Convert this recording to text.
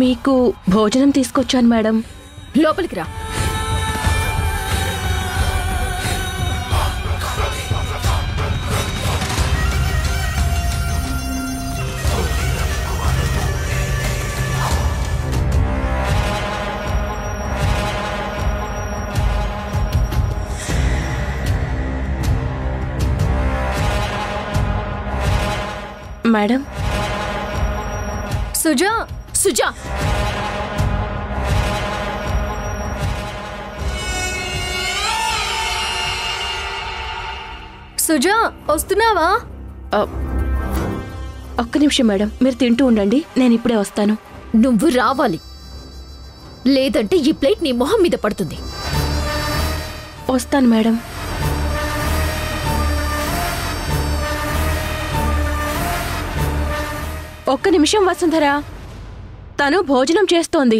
మీకు భోజనం తీసుకొచ్చాను మేడం. లోపలికి రా. మేడం. సుజా, సుజా, సుజా వస్తున్నావా? ఒక్క నిమిషం మేడం, మీరు తింటూ ఉండండి, నేను ఇప్పుడే వస్తాను. నువ్వు రావాలి, లేదంటే ఈ ప్లేట్ నీ మొహం మీద పడుతుంది. వస్తాను మేడం. ఒక్క నిమిషం వసుంధరా, తను భోజనం చేస్తోంది.